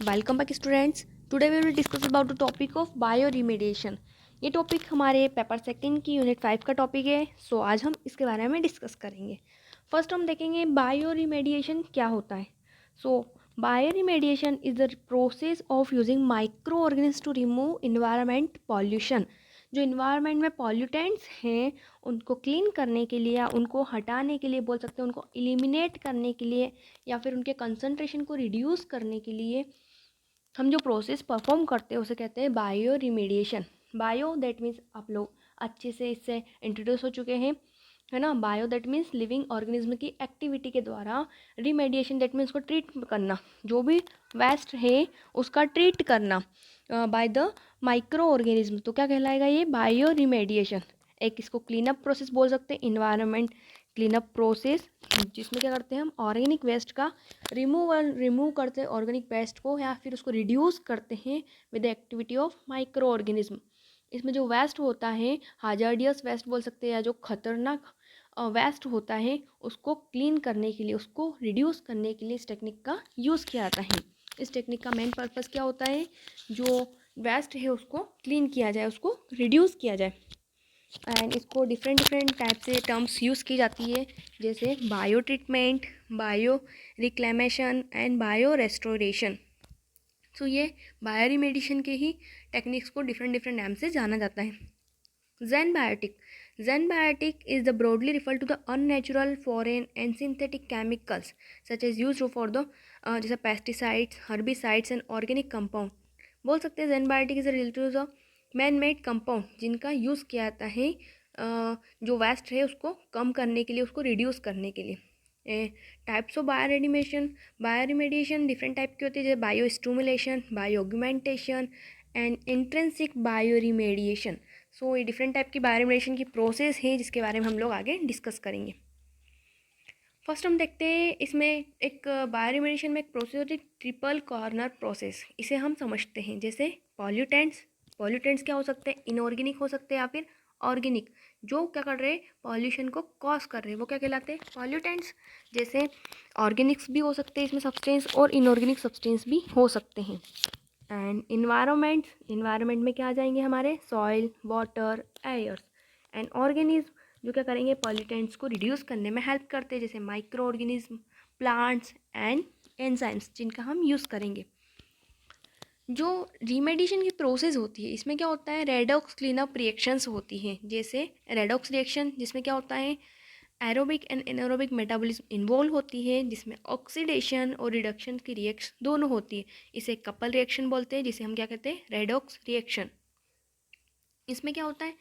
Welcome back students. Today we will discuss about the topic of bio remediation topic हमारे paper second की unit 5 का topic है। सो आज हम इसके बारे में डिस्कस करेंगे। फर्स्ट हम देखेंगे बायो रिमेडिएशन क्या होता है। So bio remediation is the process of using micro organism to remove environment pollution. जो इन्वायरमेंट में पॉल्यूटेंट्स हैं उनको क्लीन करने के लिए या उनको हटाने के लिए बोल सकते हैं, उनको एलिमिनेट करने के लिए या फिर उनके कंसंट्रेशन को रिड्यूस करने के लिए हम जो प्रोसेस परफॉर्म करते हैं उसे कहते हैं bio remediation. Bio that means आप लोग अच्छे से इससे इंट्रोड्यूस हो चुके हैं, है ना। Bio that means living organism की एक्टिविटी के द्वारा, रिमेडिएशन दैट मीन्स उसको ट्रीट करना, जो भी वेस्ट है उसका ट्रीट करना बाय द माइक्रो ऑर्गेनिज्म। तो क्या कहलाएगा ये बायो रिमेडिएशन। एक इसको क्लीन अप प्रोसेस बोल सकते हैं, इन्वायरमेंट क्लीन अप प्रोसेस, जिसमें क्या करते हैं हम ऑर्गेनिक वेस्ट का रिमूव करते हैं ऑर्गेनिक वेस्ट को, या फिर उसको रिड्यूस करते हैं with the activity of micro organism. इसमें जो वेस्ट होता है हाजार्डियस वेस्ट बोल सकते हैं, या जो खतरनाक वेस्ट होता है उसको क्लीन करने के लिए, उसको रिड्यूस करने के लिए इस टेक्निक का यूज़ किया जाता है। इस टेक्निक का मेन पर्पस क्या होता है, जो वेस्ट है उसको क्लीन किया जाए, उसको रिड्यूस किया जाए। एंड इसको डिफरेंट टाइप से टर्म्स यूज़ की जाती है, जैसे bio treatment, bio reclamation and bio restoration. So ये बायो रिमेडिएशन के ही टेक्निक्स को डिफरेंट नाम से जाना जाता है। Zenbiotic is the broadly referred to the unnatural, foreign and synthetic chemicals such as used for the जैसे pesticides, herbicides and organic compound। बोल सकते हैं zenbiotic is related to the man-made compound जिनका यूज़ किया जाता है जो वेस्ट है उसको कम करने के लिए, उसको रिड्यूस करने के लिए। Types of bio remediation different type की होती है, जैसे bio stimulation, bio augmentation and intrinsic bio remediation. So ये डिफरेंट टाइप की बायो रिमेडिएशन की प्रोसेस है जिसके बारे में हम लोग आगे डिस्कस करेंगे। फर्स्ट हम देखते हैं इसमें एक बायो रिमेडिएशन में एक प्रोसेस होती है ट्रिपल कॉर्नर प्रोसेस। इसे हम समझते हैं जैसे पॉल्यूटेंट्स क्या हो सकते हैं, इनऑर्गेनिक हो सकते हैं या फिर ऑर्गेनिक, जो क्या कर रहे हैं पॉल्यूशन को कॉज कर रहे हैं, वो क्या कहलाते हैं पॉल्यूटेंट्स। जैसे ऑर्गेनिक्स भी हो सकते हैं इसमें सब्सटेंस, और इनऑर्गेनिक सब्सटेंस भी हो सकते हैं। एंड इन्वायरमेंट में क्या आ जाएंगे हमारे soil, water, airs and organism, जो क्या करेंगे पॉल्यूटेंट्स को रिड्यूस करने में हेल्प करते हैं, जैसे micro organism, plants and enzymes, जिनका हम यूज़ करेंगे। जो रिमेडिएशन की प्रोसेस होती है इसमें क्या होता है रेडॉक्स क्लीनअप रिएक्शंस होती हैं, जैसे रेडॉक्स रिएक्शन जिसमें क्या होता है aerobic and anaerobic metabolism involve होती है, जिसमें ऑक्सीडेशन और रिडक्शन की रिएक्शन दोनों होती है। इसे कपल रिएक्शन बोलते हैं, जिसे हम क्या कहते हैं रेडॉक्स रिएक्शन। इसमें क्या होता है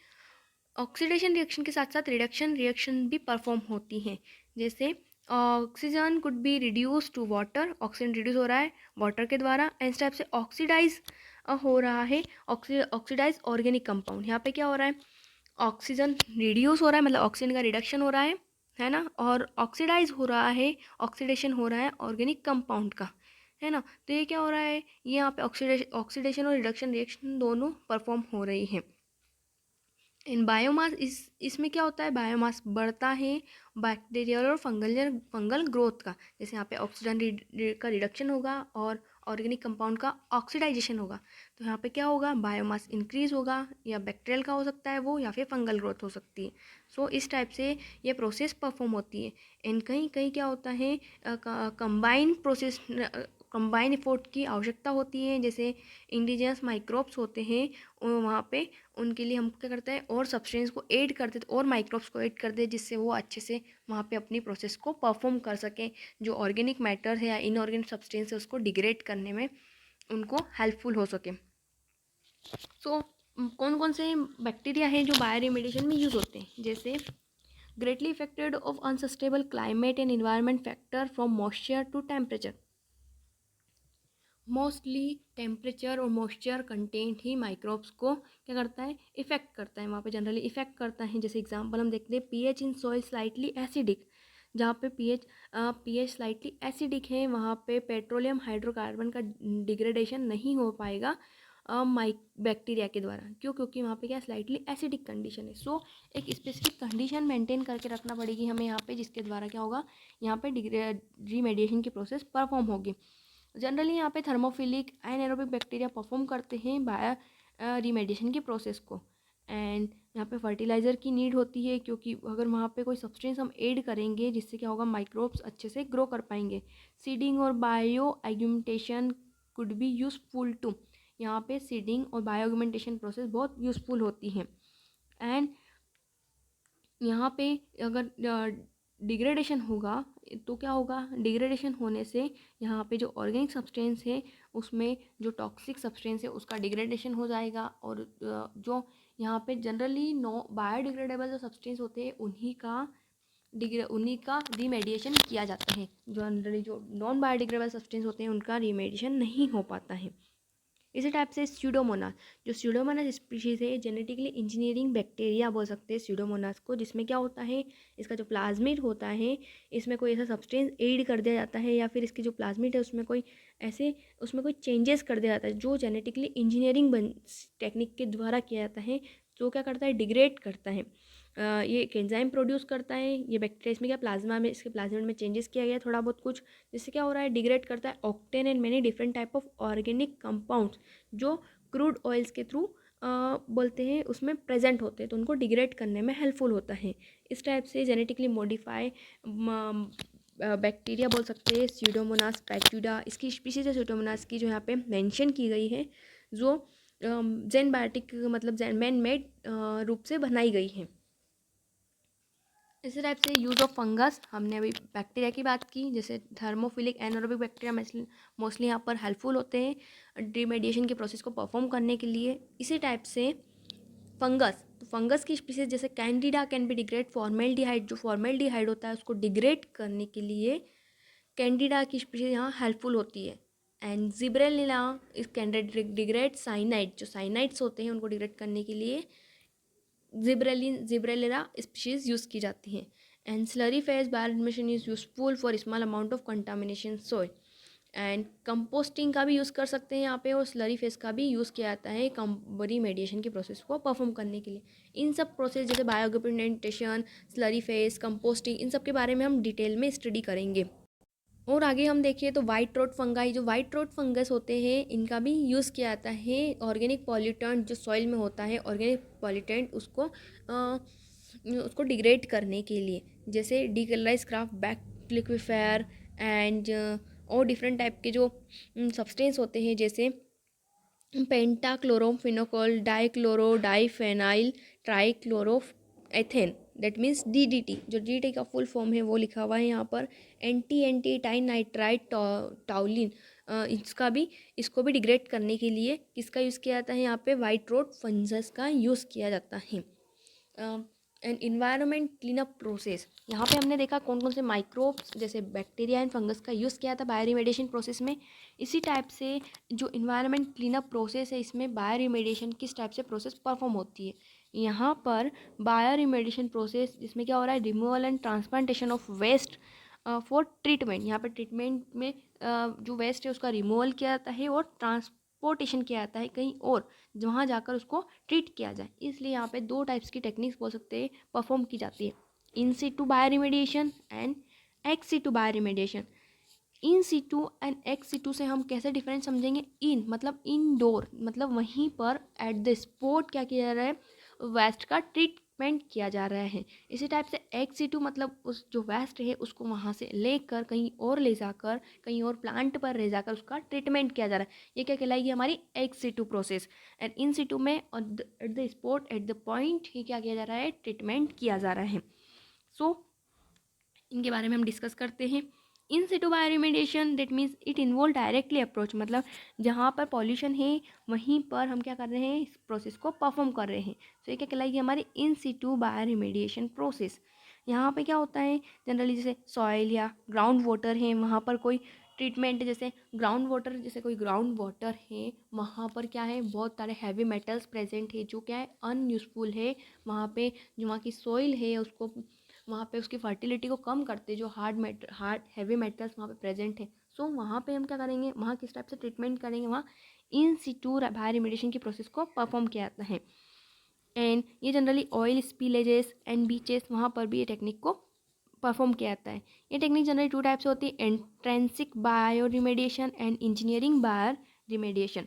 ऑक्सीडेशन रिएक्शन के साथ साथ रिडक्शन रिएक्शन भी परफॉर्म होती हैं, जैसे oxygen could be reduce to water, oxygen reduce हो रहा है वाटर के द्वारा, इस टाइप से ऑक्सीडाइज हो रहा है ऑक्सीडाइज ऑर्गेनिक कंपाउंड। यहाँ पे क्या हो रहा है ऑक्सीजन रिड्यूस हो रहा है, मतलब ऑक्सीजन का रिडक्शन हो रहा है ना, और ऑक्सीडाइज हो रहा है, ऑक्सीडेशन हो रहा है ऑर्गेनिक कंपाउंड का, है ना। तो ये क्या हो रहा है, ये यहाँ पे ऑक्सीडेशन और रिडक्शन रिएक्शन दोनों परफॉर्म हो रही हैं। इन बायोमास इसमें क्या होता है बायोमास बढ़ता है बैक्टीरियल और फंगल ग्रोथ का, जैसे यहाँ पे ऑक्सीजन का रिडक्शन होगा और ऑर्गेनिक कंपाउंड का ऑक्सीडाइजेशन होगा, तो यहाँ पे क्या होगा बायोमास इंक्रीज होगा, या बैक्टीरियल का हो सकता है वो, या फिर फंगल ग्रोथ हो सकती है। सो इस टाइप से ये प्रोसेस परफॉर्म होती है। एंड कहीं कहीं क्या होता है कंबाइन एफर्ट की आवश्यकता होती है, जैसे इंडिजिनस माइक्रोब्स होते हैं वहाँ पे उनके लिए हम क्या करते हैं और सब्सटेंस को ऐड करते थे और माइक्रोब्स को ऐड करते हैं, जिससे वो अच्छे से वहाँ पे अपनी प्रोसेस को परफॉर्म कर सकें, जो ऑर्गेनिक मैटर है या इनऑर्गेनिक सब्सटेंस है उसको डिग्रेड करने में उनको हेल्पफुल हो सके। सो कौन कौन से बैक्टीरिया हैं जो बायो रिमेडिएशन में यूज़ होते हैं, जैसे greatly affected of unstable climate and environment factor from moisture to temperature. Mostly temperature और मॉइस्चर कंटेंट ही माइक्रोब्स को क्या करता है इफेक्ट करता है, वहाँ पे जनरली इफेक्ट करता है। जैसे एग्जांपल हम देखते हैं pH in soil slightly acidic, जहाँ पे पीएच स्लाइटली एसिडिक है वहाँ पे पेट्रोलियम हाइड्रोकार्बन का डिग्रेडेशन नहीं हो पाएगा बैक्टीरिया के द्वारा। क्यों? क्योंकि वहाँ पे क्या स्लाइटली एसिडिक कंडीशन है। सो एक स्पेसिफिक कंडीशन मेंटेन करके रखना पड़ेगी हमें यहाँ पे, जिसके द्वारा क्या होगा यहाँ पे रिमेडिएशन की प्रोसेस परफॉर्म होगी। जनरली यहाँ पे थर्मोफिलिक एनाएरोबिक बैक्टीरिया परफॉर्म करते हैं बायो रिमेडिएशन की प्रोसेस को। एंड यहाँ पे फर्टिलाइज़र की नीड होती है, क्योंकि अगर वहाँ पे कोई सब्सटेंस हम ऐड करेंगे जिससे क्या होगा, माइक्रोब्स अच्छे से ग्रो कर पाएंगे। सीडिंग और bio augmentation could be useful too. यहाँ पे सीडिंग और बायो एग्यूमेंटेशन प्रोसेस बहुत यूजफुल होती हैं। एंड यहाँ पे अगर डिग्रेडेशन होगा तो क्या होगा, डिग्रेडेशन होने से यहाँ पे जो ऑर्गेनिक सब्सटेंस है उसमें जो टॉक्सिक सब्सटेंस है उसका डिग्रेडेशन हो जाएगा। और जो यहाँ पे जनरली बायोडिग्रेडेबल जो सब्सटेंस होते हैं उन्हीं का रीमेडिएशन किया जाता है। जनरली जो नॉन बायोडिग्रेडेबल सब्सटेंस होते हैं उनका रीमेडिएशन नहीं हो पाता है। इसी टाइप से स्यूडोमोनास, जो स्यूडोमोनास स्पीशीज है, जेनेटिकली इंजीनियरिंग बैक्टीरिया बोल सकते हैं स्यूडोमोनास को, जिसमें क्या होता है, इसका जो प्लाज्मिड होता है इसमें कोई ऐसा सब्सटेंस ऐड कर दिया जाता है, या फिर इसकी जो प्लाज्मिड है उसमें कोई चेंजेस कर दिया जाता है जो जेनेटिकली इंजीनियरिंग टेक्निक के द्वारा किया जाता है। जो क्या करता है, डिग्रेड करता है। ये एक एंजाइम प्रोड्यूस करता है ये बैक्टीरिया। इसमें क्या, प्लाज्मा में, इसके प्लाज्मिड में चेंजेस किया गया थोड़ा बहुत कुछ, जिससे क्या हो रहा है, डिग्रेड करता है octane and many different type of organic compounds जो क्रूड ऑयल्स के थ्रू बोलते हैं उसमें प्रेजेंट होते हैं, तो उनको डिग्रेड करने में हेल्पफुल होता है। इस टाइप से जेनेटिकली मॉडिफाई बैक्टीरिया बोल सकते हैं स्यूडोमोनास पैट्यूडा। इसकी स्पीशीज है स्यूडोमोनास की जो यहाँ पे मेंशन की गई है, जो जेनबायोटिक मतलब मैन मेड रूप से बनाई गई है। इसी टाइप से यूज़ ऑफ फंगस, हमने अभी बैक्टीरिया की बात की, जैसे थर्मोफिलिक एनारोबिक बैक्टीरिया मोस्टली यहाँ पर हेल्पफुल होते हैं डिमेडिएशन के प्रोसेस को परफॉर्म करने के लिए। इसी टाइप से फंगस, तो फंगस की स्पीसीज जैसे Candida can be degrade formaldehyde, जो फॉर्मेल्डिहाइड होता है उसको डिग्रेड करने के लिए कैंडिडा की स्पीसीज यहाँ हेल्पफुल होती है। एंड जिब्रेलिना इस कैन डिग्रेड साइनाइड, जो साइनाइड्स होते हैं उनको डिग्रेड करने के लिए जिब्रेलिना स्पीशीज यूज़ की जाती हैं। And slurry phase bioremediation is useful for small amount of contamination soil. And composting का भी यूज़ कर सकते हैं यहाँ पे, और स्लरी फेज का भी यूज़ किया जाता है रिमेडिएशन के प्रोसेस को परफॉर्म करने के लिए। इन सब प्रोसेस जैसे बायोगमेंटेशन, स्लरी फेज, कंपोस्टिंग, इन सब के बारे में हम डिटेल में स्टडी करेंगे। और आगे हम देखिए तो वाइट रोट फंगाई, जो वाइट रोट फंगस होते हैं इनका भी यूज़ किया जाता है ऑर्गेनिक पॉल्यूटेंट जो सॉइल में होता है, ऑर्गेनिक पॉल्यूटेंट उसको डिग्रेड करने के लिए, जैसे decolourise craft back liquefier and और डिफरेंट टाइप के जो सब्सटेंस होते हैं, जैसे पेंटाक्लोरोफिनोकोल, डाइक्लोरो डाइफेनाइल ट्राइक्लोरोएथेन, दैट मीन्स DDT। जो DDT का फुल फॉर्म है वो लिखा हुआ है यहाँ पर, एंटी टाइनाइट्राइट टाउलिन। इसको भी डिग्रेड करने के लिए किसका यूज़ किया जाता है, यहाँ पे वाइट रोट फंगस का यूज़ किया जाता है। एंड इन्वायरमेंट क्लीनअप प्रोसेस, यहाँ पे हमने देखा कौन कौन से माइक्रोब्स जैसे बैक्टीरिया एंड फंगस का यूज़ किया था बायोरिमेडिएशन प्रोसेस में। इसी टाइप से जो इन्वायरमेंट क्लीनअप प्रोसेस है इसमें बायोरिमेडिएशन किस टाइप से प्रोसेस परफॉर्म होती है। यहाँ पर बायोरिमेडिएशन प्रोसेस जिसमें क्या हो रहा है, removal and transplantation of waste for treatment. यहाँ पर ट्रीटमेंट में जो वेस्ट है उसका रिमूवल किया जाता है और ट्रांसपोर्टेशन किया जाता है कहीं और, जहाँ जाकर उसको ट्रीट किया जाए। इसलिए यहाँ पे दो टाइप्स की टेक्निक्स बोल सकते हैं परफॉर्म की जाती है, in situ bioremediation and ex situ bioremediation. In situ and ex situ से हम कैसे डिफरेंस समझेंगे, इन मतलब इनडोर, मतलब वहीं पर एट द स्पॉट क्या किया जा रहा है, वेस्ट का ट्रीटमेंट किया जा रहा है। इसी टाइप से एक्स सीटू मतलब उस जो वेस्ट है उसको वहाँ से लेकर कहीं और ले जाकर, कहीं और प्लांट पर ले जाकर उसका ट्रीटमेंट किया जा रहा है, ये क्या कहलाएगी, हमारी ex situ process. And in situ में at the spot at the point ही क्या किया जा रहा है, ट्रीटमेंट किया जा रहा है। सो इनके बारे में हम डिस्कस करते हैं। In situ bioremediation that means it involve directly approach, मतलब जहाँ पर पॉल्यूशन है वहीं पर हम क्या कर रहे हैं, इस प्रोसेस को परफॉर्म कर रहे हैं। तो ये क्या कहलाएगी, हमारी इन सिटू बायोरिमेडिएशन प्रोसेस। यहाँ पे क्या होता है, जनरली जैसे सॉइल या ग्राउंड वाटर है वहाँ पर कोई ट्रीटमेंट, जैसे ग्राउंड वाटर, जैसे कोई ग्राउंड वाटर है वहाँ पर क्या है, बहुत सारे हैवी मेटल्स प्रेजेंट है जो क्या है, अनयूजफुल है। वहाँ पे जो वहाँ की सॉइल है उसको, वहाँ पे उसकी फर्टिलिटी को कम करते जो हार्ड हैवी मेटल्स वहाँ पे प्रेजेंट है। सो वहाँ पे हम क्या करेंगे, वहाँ किस टाइप से ट्रीटमेंट करेंगे, वहाँ इन सिटू बायोरिमेडिएशन की प्रोसेस को परफॉर्म किया जाता है। एंड ये जनरली ऑयल स्पिलेजेस एंड बीचेस वहाँ पर भी ये टेक्निक को परफॉर्म किया जाता है। ये टेक्निक जनरली टू टाइप से होती है, intrinsic bio remediation and engineering bio remediation.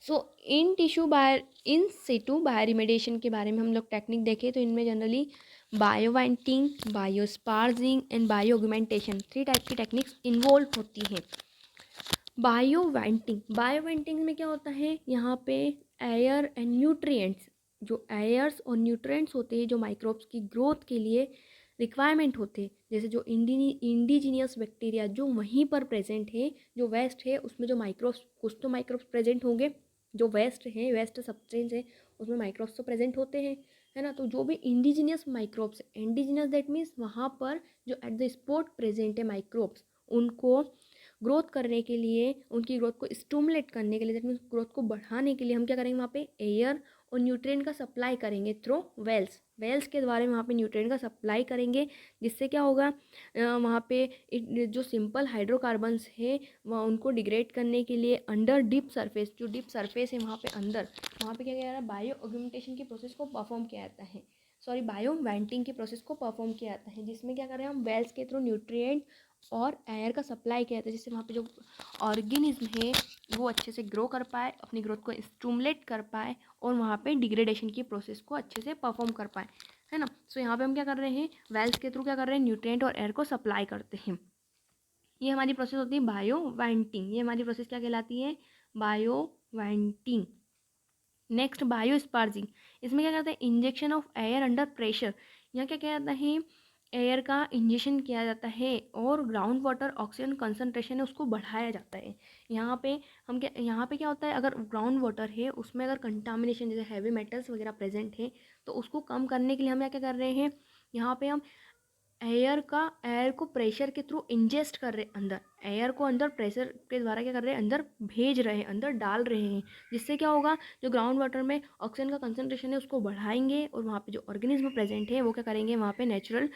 So in situ bio remediation के बारे में हम लोग टेक्निक देखें तो इनमें generally bio venting, bio sparging and bio augmentation 3 type की टेक्निक्स इन्वॉल्व होती हैं। बायो वेंटिंग में क्या होता है, यहाँ पे एयर एंड न्यूट्रिएंट्स, जो एयर्स और न्यूट्रिएंट्स होते हैं जो माइक्रोब्स की ग्रोथ के लिए रिक्वायरमेंट होते हैं, जैसे जो इंडिजीनियस बैक्टीरिया जो वहीं पर प्रेजेंट है, जो वेस्ट है उसमें जो माइक्रोब्स, कुछ तो माइक्रोब्स प्रेजेंट होंगे, जो वेस्ट है, वेस्ट सब्सटेंस है उसमें माइक्रोब्स तो प्रेजेंट होते हैं, है ना। तो जो भी indigenous microbes, indigenous that means वहाँ पर जो एट द स्पॉट प्रेजेंट है माइक्रोब्स, उनको ग्रोथ करने के लिए, उनकी ग्रोथ को स्टिमुलेट करने के लिए, दैट मीन्स ग्रोथ को बढ़ाने के लिए हम क्या करेंगे, वहाँ पे एयर और न्यूट्रिएंट का सप्लाई करेंगे थ्रू वेल्स के द्वारा वहाँ पे न्यूट्रिएंट का सप्लाई करेंगे, जिससे क्या होगा, वहाँ पे जो सिंपल हाइड्रोकार्बन्स है वह उनको डिग्रेड करने के लिए अंडर डीप सरफेस, जो डीप सरफेस है वहाँ पे अंदर, वहाँ पे क्या किया जा रहा है, बायो ऑगमेंटेशन की प्रोसेस को परफॉर्म किया जाता है, सॉरी बायो वेंटिंग की प्रोसेस को परफॉर्म किया जाता है, जिसमें क्या कर रहे हैं हम, वेल्स के थ्रू न्यूट्रिएंट और एयर का सप्लाई किया जाता है, जिससे वहाँ पे जो ऑर्गेनिज्म है वो अच्छे से ग्रो कर पाए, अपनी ग्रोथ को स्टिमुलेट कर पाए और वहाँ पे डिग्रेडेशन की प्रोसेस को अच्छे से परफॉर्म कर पाए, है ना। सो यहाँ पे हम क्या कर रहे हैं, वेल्स के थ्रू क्या कर रहे हैं, न्यूट्रिएंट और एयर को सप्लाई करते हैं। ये हमारी प्रोसेस होती है बायो वेंटिंग, ये हमारी प्रोसेस क्या कहलाती है, बायो वेंटिंग। नेक्स्ट बायो स्पार्जिंग, इसमें क्या करते हैं, injection of air under pressure, यहाँ क्या किया जाता है, एयर का इंजेक्शन किया जाता है और ग्राउंड वाटर ऑक्सीजन कंसनट्रेशन है उसको बढ़ाया जाता है। यहाँ पे क्या होता है, अगर ग्राउंड वाटर है उसमें अगर कंटामिनेशन जैसे हैवी मेटल्स वगैरह प्रेजेंट है तो उसको कम करने के लिए हम क्या कर रहे हैं, यहाँ पे हम एयर को प्रेशर के थ्रू इंजेस्ट कर रहे हैं अंदर, एयर को अंदर प्रेशर के द्वारा क्या कर रहे हैं, अंदर भेज रहे हैं, अंदर डाल रहे हैं, जिससे क्या होगा, जो ग्राउंड वाटर में ऑक्सीजन का कंसंट्रेशन है उसको बढ़ाएंगे और वहाँ पे जो ऑर्गेनिज्म प्रेजेंट है वो क्या करेंगे, वहाँ पे नेचुरल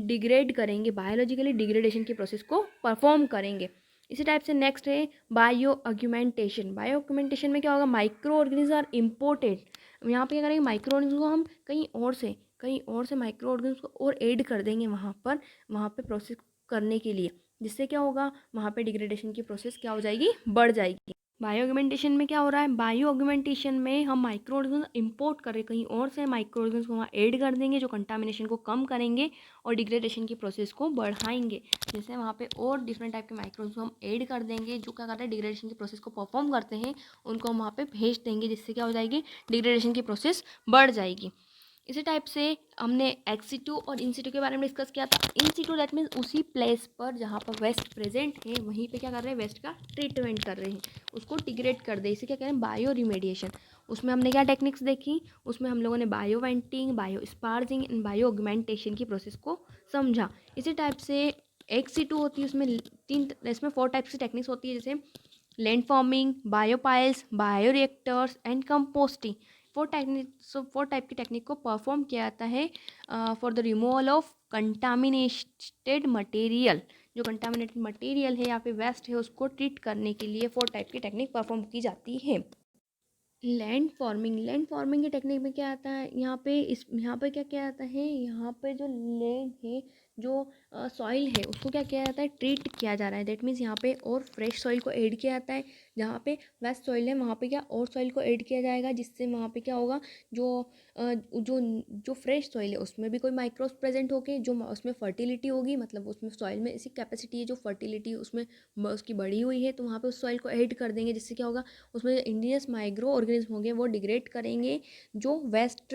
डिग्रेड करेंगे, बायोलॉजिकली डिग्रेडेशन की प्रोसेस को परफॉर्म करेंगे। इसी टाइप से नेक्स्ट है बायो ऑगमेंटेशन। बायो ऑगमेंटेशन में क्या होगा, माइक्रो ऑर्गेनिज्म आर इम्पोर्टेड, यहाँ पे क्या करेंगे, माइक्रो ऑर्गेनिज्म को हम कहीं और से माइक्रो ऑर्गेनिज्म को और ऐड कर देंगे वहाँ पे प्रोसेस करने के लिए, जिससे क्या होगा, वहाँ पे डिग्रेडेशन की प्रोसेस क्या हो जाएगी, बढ़ जाएगी। बायो ऑगमेंटेशन में क्या हो रहा है, बायो ऑगमेंटेशन में हम माइक्रो ऑर्गेनिज्म इंपोर्ट कर रहे हैं, कहीं और से माइक्रो ऑर्गेनिज्म को वहाँ ऐड कर देंगे जो कंटामिनेशन को कम करेंगे और डिग्रेडेशन की प्रोसेस को बढ़ाएंगे, जैसे वहाँ पे और डिफरेंट टाइप के माइक्रो ऑर्गेनिज्म हम ऐड कर देंगे जो क्या करते हैं, डिग्रेडेशन की प्रोसेस को परफॉर्म करते हैं, उनको हम वहाँ पे भेज देंगे, जिससे क्या हो जाएगी, डिग्रेडेशन की प्रोसेस बढ़ जाएगी। इसी टाइप से हमने एक्स सिटू और इन सिटू के बारे में डिस्कस किया था। इन सिटू दैट मीन्स उसी प्लेस पर जहाँ पर वेस्ट प्रेजेंट है वहीं पे क्या कर रहे हैं, वेस्ट का ट्रीटमेंट कर रहे हैं, उसको डिग्रेड कर दे, इसे क्या कह रहे हैं, बायो रिमेडिएशन। उसमें हमने क्या टेक्निक्स देखी, उसमें हम लोगों ने bio venting, bio sparging and bio augmentation की प्रोसेस को समझा। इसी टाइप से एक्स सिटू होती है, इसमें 4 टाइप्स की टेक्निक्स होती है, जैसे land farming, biopiles, bio reactors and composting. 4 type की टेक्निक को परफॉर्म किया जाता है for the removal of contaminated material. जो कंटामिनेटेड मटेरियल है या फिर वेस्ट है उसको ट्रीट करने के लिए 4 टाइप की टेक्निक परफॉर्म की जाती है। लैंड फॉर्मिंग की टेक्निक में क्या आता है, यहाँ पे क्या क्या आता है, यहाँ पे जो लैंड है, जो सॉइल है उसको क्या किया जाता है, ट्रीट किया जा रहा है, दैट मीन्स यहाँ पे और फ्रेश सॉइल को ऐड किया जाता है, जहाँ पे वेस्ट सॉइल है वहाँ पे क्या और सॉइल को ऐड किया जाएगा, जिससे वहाँ पे क्या होगा, जो जो जो फ्रेश सॉइल है उसमें भी कोई माइक्रोब्स प्रेजेंट होके जो उसमें फर्टिलिटी होगी, मतलब उसमें सॉइल में ऐसी कैपेसिटी है जो फर्टिलिटी उसमें उसकी बढ़ी हुई है, तो वहाँ पे उस सॉइल को ऐड कर देंगे, जिससे क्या होगा, उसमें इंडिजिनस माइक्रो ऑर्गेनिज्म होंगे वो डिग्रेड करेंगे, जो वेस्ट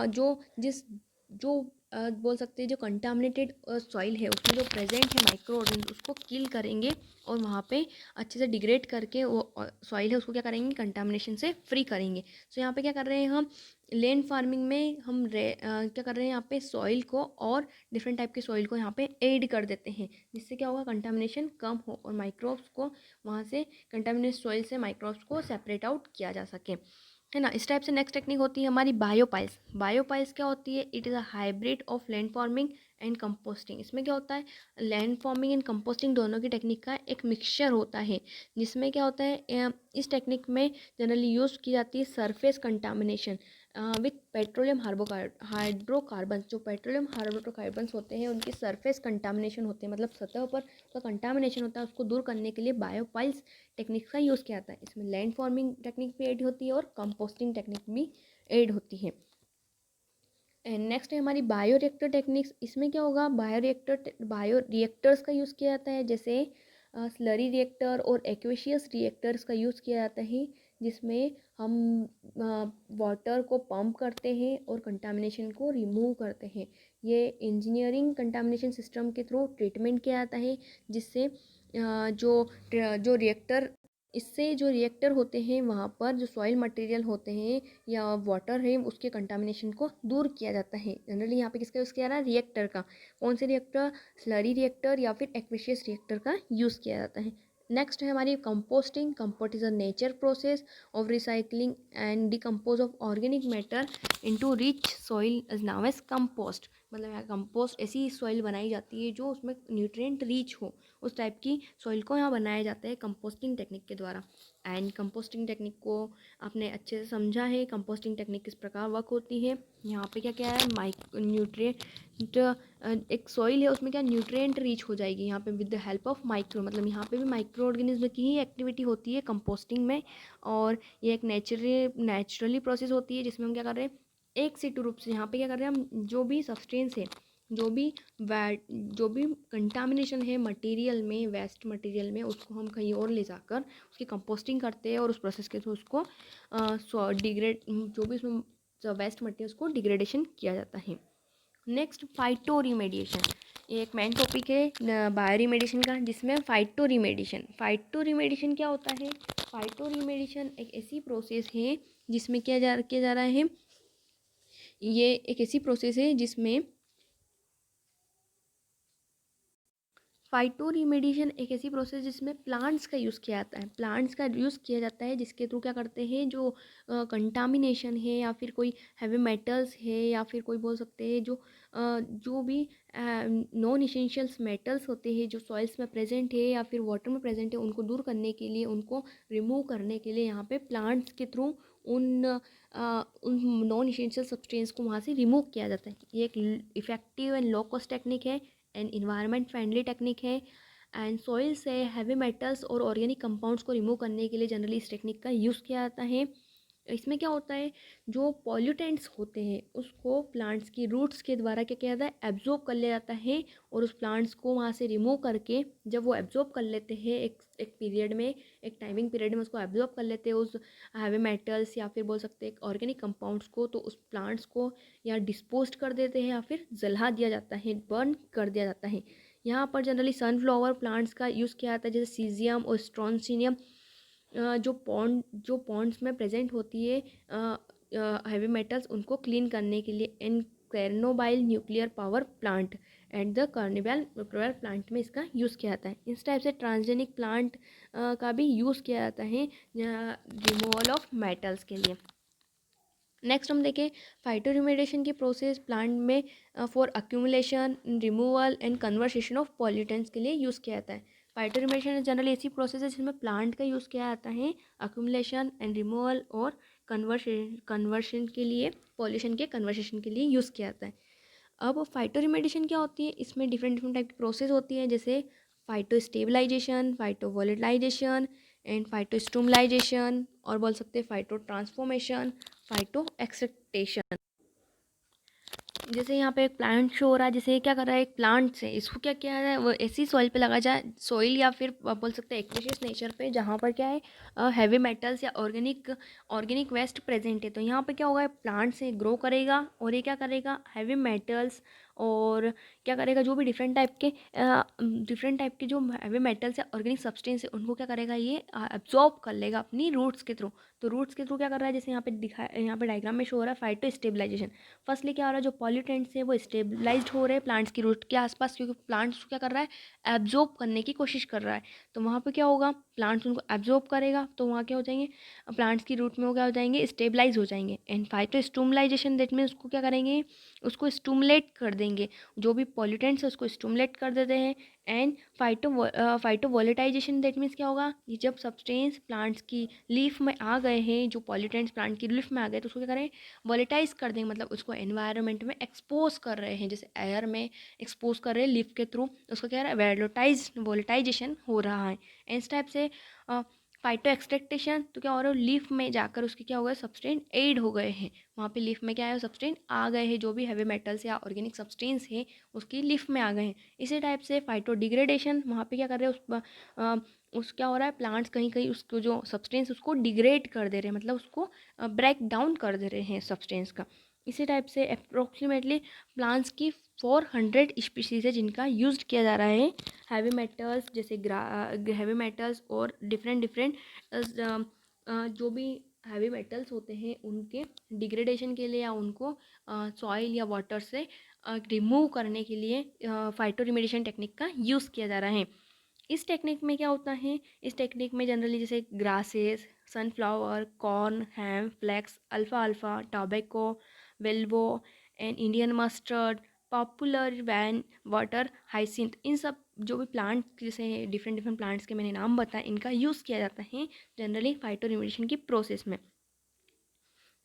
जो जिस जो बोल सकते हैं जो कंटामिनेटेड सॉइल है उसमें जो प्रेजेंट है माइक्रो ऑर्गेनिज्म उसको किल करेंगे और वहाँ पे अच्छे से डिग्रेड करके वो सॉइल है उसको क्या करेंगे, कंटामिनेशन से फ्री करेंगे। सो यहाँ पे क्या कर रहे हैं हम, लैंड फार्मिंग में हम क्या कर रहे हैं, यहाँ पे सॉइल को और डिफरेंट टाइप के सॉइल को यहाँ पे ऐड कर देते हैं, जिससे क्या होगा, कंटामिनेशन कम हो और माइक्रोब्स को वहाँ से कंटामिनेट सॉइल से माइक्रोब्स को सेपरेट आउट किया जा सके, है ना। इस टाइप से नेक्स्ट टेक्निक होती है हमारी बायोपाइल्स। बायोपाइल्स क्या होती है, it is a hybrid of land farming and composting. इसमें क्या होता है, लैंड फार्मिंग एंड कंपोस्टिंग दोनों की टेक्निक का एक मिक्सचर होता है, जिसमें क्या होता है, इस टेक्निक में जनरली यूज़ की जाती है surface contamination, with petroleum hydrocarbon. जो पेट्रोलियम हाइड्रोकार्बन्स होते हैं उनकी सरफेस कंटामिनेशन होते हैं, मतलब सतह पर जो कंटामिनेशन होता है उसको दूर करने के लिए बायोपाइल्स टेक्निक्स का यूज़ किया जाता है। इसमें लैंड फॉर्मिंग टेक्निक भी ऐड होती है और कंपोस्टिंग टेक्निक भी ऐड होती है। एंड नेक्स्ट है हमारी बायो रिएक्टर टेक्निक्स। इसमें क्या होगा, बायो रिएक्टर्स का यूज़ किया जाता है, जैसे स्लरी रिएक्टर और एक्वेशियस रिएक्टर्स का यूज़ किया जाता है, जिसमें हम वाटर को पंप करते हैं और कंटामिनेशन को रिमूव करते हैं। ये इंजीनियरिंग कंटामिनेशन सिस्टम के थ्रू ट्रीटमेंट किया जाता है, जिससे जो रिएक्टर इससे जो रिएक्टर होते हैं वहाँ पर जो सॉइल मटेरियल होते हैं या वाटर है उसके कंटामिनेशन को दूर किया जाता है। जनरली यहाँ पे किसका यूज़ किया जा रहा है, रिएक्टर का। कौन से रिएक्टर, स्लरी रिएक्टर या फिर एक्वेशियस रिएक्टर का यूज़ किया जाता है। नेक्स्ट है हमारी composting. Compost is a nature process of recycling and decompose of organic matter into rich soil is now as compost. मतलब यहाँ कंपोस्ट ऐसी सॉइल बनाई जाती है जो उसमें न्यूट्रिएंट रिच हो, उस टाइप की सॉइल को यहाँ बनाया जाता है कंपोस्टिंग टेक्निक के द्वारा। एंड कंपोस्टिंग टेक्निक को आपने अच्छे से समझा है, कंपोस्टिंग टेक्निक किस प्रकार वर्क होती है। यहाँ पे क्या क्या है, न्यूट्रिएंट, एक सॉइल है उसमें क्या न्यूट्रिएंट रीच हो जाएगी यहाँ पे with the help of micro, मतलब यहाँ पे भी माइक्रो ऑर्गेनिज्म की ही एक्टिविटी होती है कंपोस्टिंग में। और ये एक नेचुरली प्रोसेस होती है जिसमें हम क्या कर रहे हैं, एक से टू रूप से यहाँ पे क्या कर रहे हैं हम, जो भी सब्सटेंस है, जो भी कंटामिनेशन है मटेरियल में, वेस्ट मटेरियल में, उसको हम कहीं और ले जाकर उसकी कंपोस्टिंग करते हैं और उस प्रोसेस के थ्रू उसको डिग्रेड, जो भी उसमें वेस्ट मटेरियल उसको डिग्रेडेशन किया जाता है। नेक्स्ट फाइटो रिमेडिएशन, ये एक मेन टॉपिक है बायो रिमेडिएशन का, जिसमें फाइटो रिमेडिएशन क्या होता है। फाइटो रिमेडिएशन एक ऐसी प्रोसेस है जिसमें किया जा रहा है, ये एक ऐसी प्रोसेस है जिसमें फाइटो रिमेडिएशन एक ऐसी प्रोसेस जिसमें प्लांट्स का यूज़ किया जाता है, जिसके थ्रू क्या करते हैं, जो कंटामिनेशन है या फिर कोई हैवी मेटल्स है या फिर कोई बोल सकते हैं जो भी नॉन इसेंशियल्स मेटल्स होते हैं जो सॉइल्स में प्रेजेंट है या फिर वाटर में प्रेजेंट है, उनको दूर करने के लिए, उनको रिमूव करने के लिए यहाँ पे प्लांट्स के थ्रू उन नॉन इसेंशियल सब्सटेंस को वहाँ से रिमूव किया जाता है। ये एक effective and low cost technique है एंड इन्वायरमेंट फ्रेंडली टेक्निक है। एंड सॉइल से हैवी मेटल्स और ऑर्गेनिक कंपाउंड्स को रिमूव करने के लिए जनरली इस टेक्निक का यूज़ किया जाता है। इसमें क्या होता है, जो पॉल्यूटेंट्स होते हैं उसको प्लांट्स की रूट्स के द्वारा क्या किया जाता है, एब्जॉर्ब कर लिया जाता है और उस प्लांट्स को वहाँ से रिमूव करके, जब वो एब्जॉर्ब कर लेते हैं एक पीरियड में, एक टाइमिंग पीरियड में उसको एब्जॉर्ब कर लेते हैं उस हैवी मेटल्स या फिर बोल सकते हैं ऑर्गेनिक कंपाउंड्स को, तो उस प्लांट्स को या डिस्पोज कर देते हैं या फिर जला दिया जाता है, बर्न कर दिया जाता है। यहाँ पर जनरली सनफ्लावर प्लांट्स का यूज़ किया जाता है, जैसे सीजियम और स्ट्रॉन्सिनियम, जो पॉन्ड्स में प्रेजेंट होती है हैवी मेटल्स, उनको क्लीन करने के लिए। In Chernobyl nuclear power plant and the Chernobyl power plant में इसका यूज़ किया जाता है। इस टाइप से ट्रांसजेनिक प्लांट का भी यूज़ किया जाता है रिमूवल ऑफ मेटल्स के लिए। नेक्स्ट हम देखें फाइटो रिमेडिएशन की प्रोसेस प्लांट में for accumulation, removal and conversation of pollutants के लिए यूज़ किया जाता है। फाइटो रिमेडिएशन जनरली ऐसी प्रोसेस है जिसमें प्लांट का यूज़ किया जाता है अक्यूमुलेशन एंड रिमूवल और कन्वर्शन के लिए, पॉल्यूशन के कन्वर्सेशन के लिए यूज़ किया जाता है। अब फाइटो रिमेडिएशन क्या होती है, इसमें डिफरेंट डिफरेंट टाइप की प्रोसेस होती है, जैसे phyto stabilization, phyto volatilization and phyto stimulation, और बोल सकते हैं फाइटो ट्रांसफॉर्मेशन, फाइटो एक्सट्रेक्टेशन। जैसे यहाँ पे एक प्लांट शो हो रहा है, जैसे क्या कर रहा है, एक प्लांट से इसको क्या किया है, वो ऐसी सॉइल पे लगा जाए, सॉइल या फिर बोल सकते हैं एक्वेशियस नेचर पे, जहाँ पर क्या है हैवी मेटल्स या ऑर्गेनिक वेस्ट प्रेजेंट है। तो यहाँ पे क्या होगा, प्लांट से ग्रो करेगा और ये क्या करेगा, हैवी मेटल्स और क्या करेगा, जो भी डिफरेंट टाइप के जो हैवी मेटल्स या ऑर्गेनिक सब्सटेंस है उनको क्या करेगा, ये एब्जॉर्ब कर लेगा अपनी रूट्स के थ्रू। तो रूट्स के थ्रू क्या कर रहा है, जैसे यहाँ पे डायग्राम में शो हो रहा है फाइटो स्टेबलाइजेशन। फर्स्टली क्या हो रहा है, जो पॉल्यूटेंट्स है वो स्टेबलाइज्ड हो रहे हैं प्लांट्स की रूट के आसपास, क्योंकि प्लांट्स क्या कर रहा है, एब्जॉर्ब करने की कोशिश कर रहा है। तो वहाँ पे क्या होगा, प्लांट्स उनको एब्जॉर्ब करेगा तो वहाँ क्या हो जाएंगे, प्लांट्स की रूट में वो क्या हो जाएंगे, स्टेबलाइज हो जाएंगे। एंड फाइटो स्टूमलाइजेशन दैट मीन्स उसको क्या करेंगे, उसको स्टूमुलेट कर देंगे, जो भी पॉल्यूटेंट्स है उसको स्टूमुलेट कर देते हैं। एंड फाइटोवोलेटाइजेशन, दैट मीन्स क्या होगा, ये जब सब्सटेंस प्लांट्स की लीफ में आ गए हैं, जो पॉल्यूटेंट्स प्लांट की लीफ में आ गए, तो उसको क्या करें, वोलेटाइज कर देंगे, मतलब उसको एनवायरनमेंट में एक्सपोज कर रहे हैं, जैसे एयर में एक्सपोज कर रहे हैं लीफ के थ्रू, उसको क्या है, वोलेटाइजेशन हो रहा है। इस टाइप से फाइटो एक्सट्रैक्टेशन, तो क्या हो रहा है, लीफ में जाकर उसके क्या हो गए, सब्सटेंस एड हो गए हैं, वहाँ पे लीफ में क्या है, सब्सटेंस आ गए हैं, जो भी हैवी मेटल्स या ऑर्गेनिक सब्सटेंस है उसकी लीफ में आ गए हैं। इसी टाइप से फाइटो डिग्रेडेशन, वहाँ पे क्या कर रहे हैं, उस क्या हो रहा है, प्लांट्स कहीं कहीं उसको जो सब्सटेंस उसको डिग्रेड कर दे रहे हैं, मतलब उसको ब्रेक डाउन कर दे रहे हैं सब्सटेंस का। इसी टाइप से अप्रोक्सीमेटली प्लांट्स की 400 स्पीशीज़ है जिनका यूज किया जा रहा है हैवी मेटल्स, जैसे हैवी मेटल्स और डिफरेंट डिफरेंट जो भी हैवी मेटल्स होते हैं उनके डिग्रेडेशन के लिए, या उनको सॉइल या वाटर से रिमूव करने के लिए फाइटो रिमेडिएशन टेक्निक का यूज़ किया जा रहा है। इस टेक्निक में क्या होता है, इस टेक्निक में जनरली जैसे grasses, sunflower, corn, hemp, flax, अल्फा अल्फा, tobacco, willow and Indian mustard, poplar van, water hyacinth, इन सब जो भी प्लांट जैसे डिफरेंट डिफरेंट प्लांट्स के मैंने नाम बताए, इनका यूज़ किया जाता है जनरली फाइटो रिमेडिएशन की प्रोसेस में।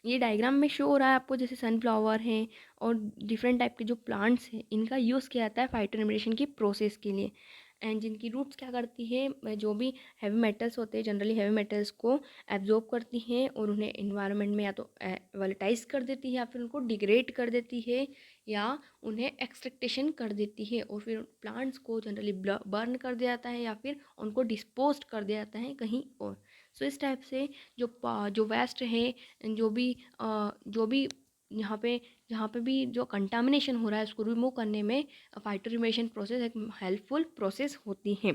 ये डायग्राम में शो हो रहा है आपको, जैसे सनफ्लावर हैं और डिफरेंट टाइप के जो प्लांट्स हैं, इनका यूज़ किया जाता है फाइटो रिमेडिएशन की प्रोसेस के लिए। एंड जिनकी रूट्स क्या करती है, जो भी हैवी मेटल्स होते हैं जनरली हैवी मेटल्स को एब्जॉर्ब करती हैं और उन्हें इन्वायरमेंट में या तो वोलेटाइज कर देती है, या फिर उनको डिग्रेड कर देती है, या उन्हें एक्सट्रैक्टेशन कर देती है, और फिर प्लांट्स को जनरली बर्न कर दिया जाता है, या फिर उनको डिस्पोज कर दिया जाता है कहीं और। सो इस टाइप से जो वेस्ट है, जो भी यहाँ पे भी जो कंटामिनेशन हो रहा है उसको रिमूव करने में फाइटो रिमेडिएशन प्रोसेस एक हेल्पफुल प्रोसेस होती है।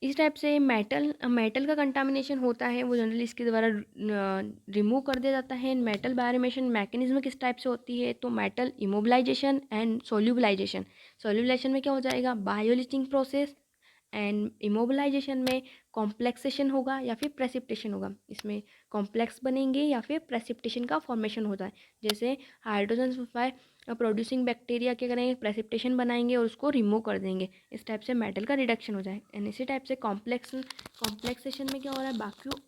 इस टाइप से मेटल का कंटामिनेशन होता है, वो जनरली इसके द्वारा रिमूव कर दिया जाता है। मेटल बायोरिमेशन मैकेनिज्म किस टाइप से होती है, तो मेटल इमोबिलाइजेशन एंड सोल्यूबलाइजेशन में क्या हो जाएगा, बायोलिचिंग प्रोसेस, एंड इमोबिलाइजेशन में कॉम्प्लेक्सेशन होगा या फिर प्रेसिपिटेशन होगा। इसमें कॉम्प्लेक्स बनेंगे या फिर प्रेसिपिटेशन का फॉर्मेशन होता है, जैसे हाइड्रोजन सल्फाइड प्रोड्यूसिंग बैक्टीरिया क्या करेंगे, प्रेसिपिटेशन बनाएंगे और उसको रिमूव कर देंगे, इस टाइप से मेटल का रिडक्शन हो जाए। एंड इसी टाइप से कॉम्प्लेक्सेशन में क्या हो रहा है,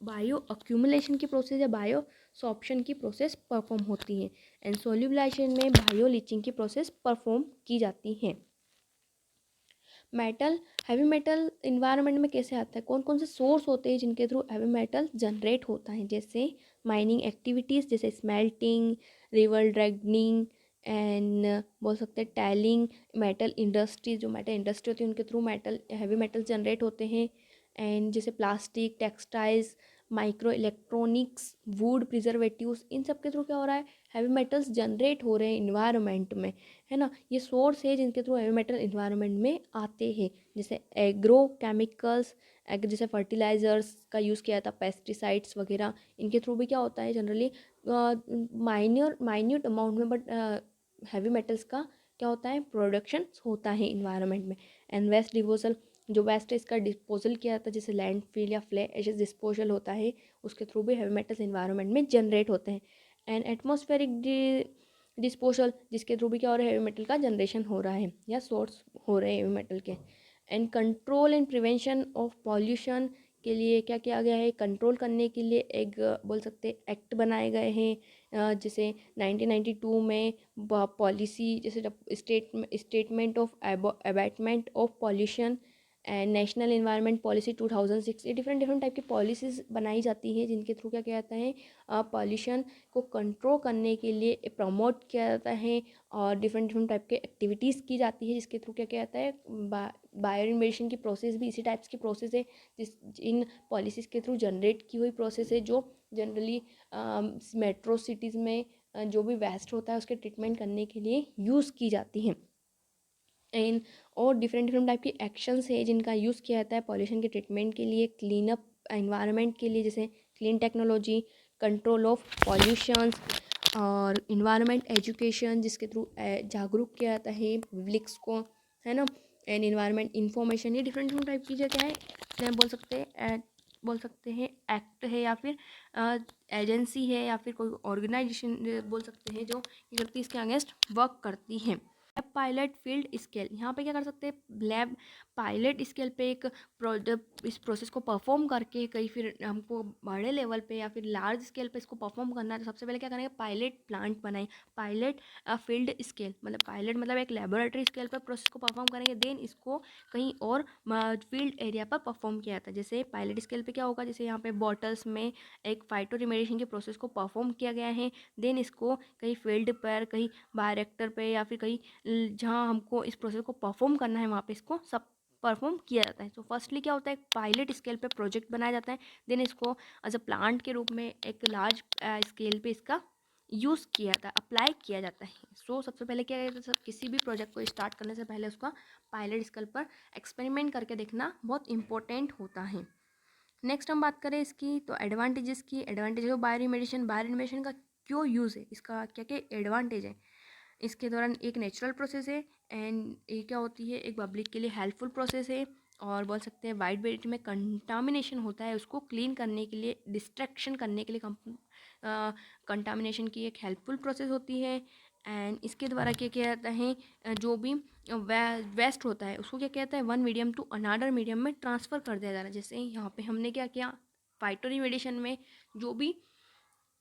बायो अक्यूमुलेशन की प्रोसेस या बायो सॉर्प्शन की प्रोसेस परफॉर्म होती है। एंड सोल्यूबलाइजेशन में बायो लीचिंग की प्रोसेस परफॉर्म की जाती है। हैवी मेटल इन्वायरमेंट में कैसे आता है, कौन कौन से सोर्स होते हैं जिनके थ्रू हैवी मेटल जनरेट होता है, जैसे माइनिंग एक्टिविटीज़, जैसे स्मेल्टिंग, रिवर ड्रैगनिंग, एंड बोल सकते हैं टैलिंग, मेटल इंडस्ट्री, जो मेटल इंडस्ट्री होती है उनके थ्रू हैवी मेटल जनरेट होते हैं। एंड जैसे plastic, textiles, micro electronics, wood, preservatives, इन सब के थ्रू क्या हो रहा है, हैवी मेटल्स जनरेट हो रहे हैं इन्वायरमेंट में, है ना। ये सोर्स है जिनके थ्रू हैवी मेटल इन्वायरमेंट में आते हैं, जैसे एग्रो केमिकल्स, जैसे फर्टिलाइजर्स का यूज़ किया जाता है, पेस्टिसाइड्स वगैरह, इनके थ्रू भी क्या होता है जनरली माइन्यूट अमाउंट में, बट हैवी मेटल्स का क्या होता है, प्रोडक्शन होता है इन्वायरमेंट में। एंड वेस्ट डिस्पोजल, जो वेस्ट है इसका डिस्पोजल किया जाता है, जैसे लैंडफिल या फ्लैश एशेस डिस्पोजल होता है, उसके थ्रू भी हैवी मेटल्स इन्वायरमेंट में जनरेट होते हैं। एंड एटमॉस्फेरिक डिस्पोजल, जिसके थ्रू भी क्या हो रहा है, हैवी मेटल का जनरेशन हो रहा है या सोर्स हो रहे हैं हैवी मेटल के। And control and prevention of pollution के लिए क्या किया गया है, कंट्रोल करने के लिए एक बोल सकते एक्ट बनाए गए हैं, जैसे 1992 में पॉलिसी, जैसे statement of abatement of pollution and national environment policy 2006, ये डिफरेंट डिफरेंट टाइप की पॉलिसीज़ बनाई जाती है जिनके थ्रू क्या किया जाता है, पॉल्यूशन को कंट्रोल करने के लिए प्रमोट किया जाता है, और डिफरेंट डिफरेंट टाइप के एक्टिविटीज़ की जाती है, जिसके थ्रू क्या किया जाता है, बायो इन्वेशन की प्रोसेस भी इसी टाइप्स की प्रोसेस है, इन पॉलिसीज़ के थ्रू जनरेट की हुई प्रोसेस है, जो जनरली मेट्रो सिटीज़ में जो भी वेस्ट होता है उसके ट्रीटमेंट करने के लिए यूज़ की जाती हैं। एंड और डिफरेंट डिफरेंट टाइप की एक्शंस है जिनका यूज़ किया जाता है पॉल्यूशन के ट्रीटमेंट के लिए, क्लीन अप एनवायरनमेंट के लिए, जैसे clean technology, control of pollutions, और इन्वायरमेंट एजुकेशन, जिसके थ्रू जागरूक किया जाता है पब्लिक्स को, है ना। एंड इन्वायरमेंट इंफॉर्मेशन, ये डिफरेंट डिफरेंट टाइप की जगह है, मैं बोल सकते हैं बोल सकते हैं एक्ट है या फिर एजेंसी है या फिर कोई ऑर्गेनाइजेशन बोल सकते हैं जो ये करती है इसके अगेंस्ट वर्क करती है। लैब पायलट फील्ड स्केल, यहाँ पे क्या कर सकते हैं लैब पायलट स्केल पे एक प्रोडक्ट इस प्रोसेस को परफॉर्म करके कहीं फिर हमको बड़े लेवल पे या फिर लार्ज स्केल पे इसको परफॉर्म करना है तो सबसे पहले क्या करेंगे पायलट प्लांट बनाएं। पायलट फील्ड स्केल मतलब पायलट मतलब एक लेबोरेटरी स्केल पर प्रोसेस को परफॉर्म करेंगे, देन इसको कहीं और फील्ड एरिया पर परफॉर्म किया जाता है। जैसे पायलट स्केल पे क्या होगा, जैसे यहाँ पे बॉटल्स में एक फाइटो रिमेडिएशन के प्रोसेस को परफॉर्म किया गया है, देन इसको कहीं फील्ड पर कहीं बायोरिएक्टर पे या फिर कहीं जहाँ हमको इस प्रोसेस को परफॉर्म करना है वहाँ पे इसको सब परफॉर्म किया जाता है। तो फर्स्टली क्या होता है पायलट स्केल पे प्रोजेक्ट बनाया जाता है, देन इसको एज अ प्लांट के रूप में एक लार्ज स्केल पे इसका यूज़ किया जाता है, अप्लाई किया जाता है। सबसे पहले क्या कहते हैं किसी भी प्रोजेक्ट को स्टार्ट करने से पहले उसका पायलट स्केल पर एक्सपेरिमेंट करके देखना बहुत इंपॉर्टेंट होता है। नेक्स्ट हम बात करें इसकी तो एडवांटेजेस की। एडवांटेज ऑफ बायोरिमेडिएशन का क्यों यूज़ है, इसका क्या क्या एडवांटेज है। इसके दौरान एक नेचुरल प्रोसेस है एंड ये क्या होती है एक पब्लिक के लिए हेल्पफुल प्रोसेस है, और बोल सकते हैं वाइड वेराइटी में कंटामिनेशन होता है उसको क्लीन करने के लिए डिस्ट्रैक्शन करने के लिए कंटामिनेशन की एक हेल्पफुल प्रोसेस होती है। एंड इसके द्वारा क्या किया जाता है जो भी वेस्ट होता है उसको क्या कहता है one medium to another medium में ट्रांसफ़र कर दिया जा रहा है। जैसे यहाँ पे हमने क्या किया फाइटोरिमेडिएशन में जो भी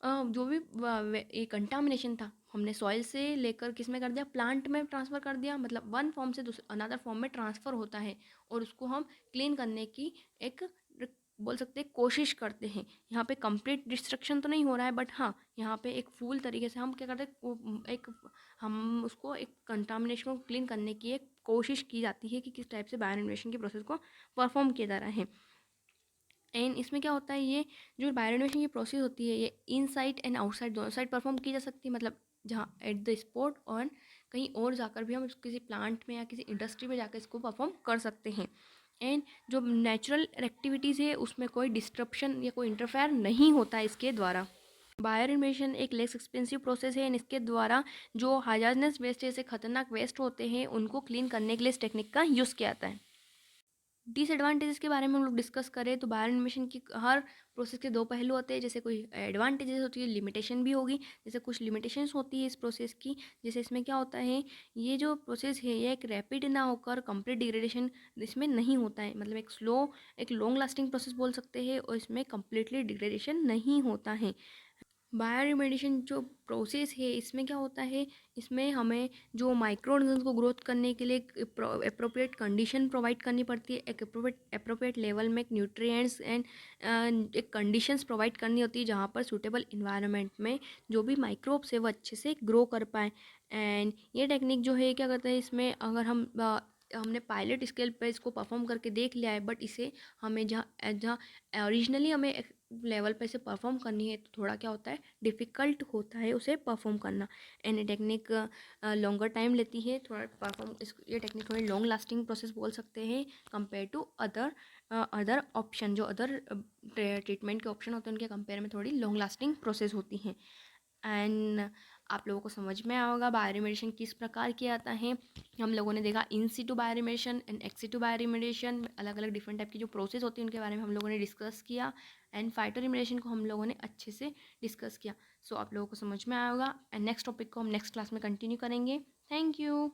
ये कंटामिनेशन था हमने सॉइल से लेकर किस में कर दिया प्लांट में ट्रांसफ़र कर दिया, मतलब वन फॉर्म से दूसरे अनदर फॉर्म में ट्रांसफ़र होता है और उसको हम क्लीन करने की एक बोल सकते हैं कोशिश करते हैं। यहाँ पे कंप्लीट डिस्ट्रक्शन तो नहीं हो रहा है बट हाँ यहाँ पे एक फुल तरीके से हम क्या करते हैं एक हम उसको एक कंटामिनेशन को क्लीन करने की एक कोशिश की जाती है कि किस टाइप से बायोरिमेडिएशन की प्रोसेस को परफॉर्म किया जा रहा है। एंड इसमें क्या होता है ये जो बायोरिनोवेशन की प्रोसेस होती है ये इनसाइड एंड आउटसाइड दोनों साइड परफॉर्म की जा सकती है, मतलब जहाँ एट द स्पॉट और कहीं और जाकर भी हम किसी प्लांट में या किसी इंडस्ट्री में जाकर इसको परफॉर्म कर सकते हैं। एंड जो नेचुरल एक्टिविटीज़ है उसमें कोई डिस्ट्रप्शन या कोई इंटरफेयर नहीं होता है इसके द्वारा। बायोरिनोवेशन एक लेस एक्सपेंसिव प्रोसेस है, इसके द्वारा जो हाजार्डनस वेस्ट जैसे खतरनाक वेस्ट होते हैं उनको क्लीन करने के लिए इस टेक्निक का यूज़ किया जाता है। डिसएडवांटेजेस के बारे में हम लोग डिस्कस करें तो बायोरिनोवेशन की हर प्रोसेस के दो पहलू होते हैं। जैसे कोई एडवांटेजेस होती है लिमिटेशन भी होगी, जैसे कुछ लिमिटेशंस होती है इस प्रोसेस की। जैसे इसमें क्या होता है ये जो प्रोसेस है ये एक रैपिड ना होकर कंप्लीट डिग्रेडेशन इसमें नहीं होता है, मतलब एक स्लो एक लॉन्ग लास्टिंग प्रोसेस बोल सकते हैं और इसमें कम्प्लीटली डिग्रेडेशन नहीं होता है। बायोरिमेडिएशन जो प्रोसेस है इसमें क्या होता है इसमें हमें जो माइक्रो ऑर्गेनिज्म को ग्रोथ करने के लिए अप्रोप्रिएट कंडीशन प्रोवाइड करनी पड़ती है, एक अप्रोप्रिएट लेवल में एक न्यूट्रिएंट्स एंड एक कंडीशंस प्रोवाइड करनी होती है जहाँ पर सूटेबल इन्वायरमेंट में जो भी माइक्रोब्स है वो अच्छे से ग्रो कर पाए। एंड ये टेक्निक जो है क्या करता है इसमें अगर हमने पायलट स्केल पर इसको परफॉर्म करके देख लिया है बट इसे हमें जहाँ जहाँ ओरिजिनली हमें लेवल पे से परफॉर्म करनी है तो थोड़ा क्या होता है डिफ़िकल्ट होता है उसे परफॉर्म करना। एंड ये टेक्निक लॉन्गर टाइम लेती है थोड़ा परफॉर्म ये टेक्निक थोड़ी लॉन्ग लास्टिंग प्रोसेस बोल सकते हैं कंपेयर टू अदर ऑप्शन जो अदर ट्रीटमेंट के ऑप्शन होते हैं उनके कंपेयर में थोड़ी लॉन्ग लास्टिंग प्रोसेस होती हैं। एंड आप लोगों को समझ में आया होगा बायोरिमेडिएशन किस प्रकार किया जाता है। हम लोगों ने देखा इन सिटू बायोरिमेडिएशन एंड एक्स सिटू बायोरिमेडिएशन, अलग अलग डिफरेंट टाइप की जो प्रोसेस होती है उनके बारे में हम लोगों ने डिस्कस किया। एंड फाइटोरिमेडिएशन को हम लोगों ने अच्छे से डिस्कस किया। सो आप लोगों को समझ में आया होगा एंड नेक्स्ट टॉपिक को हम नेक्स्ट क्लास में कंटिन्यू करेंगे। Thank you.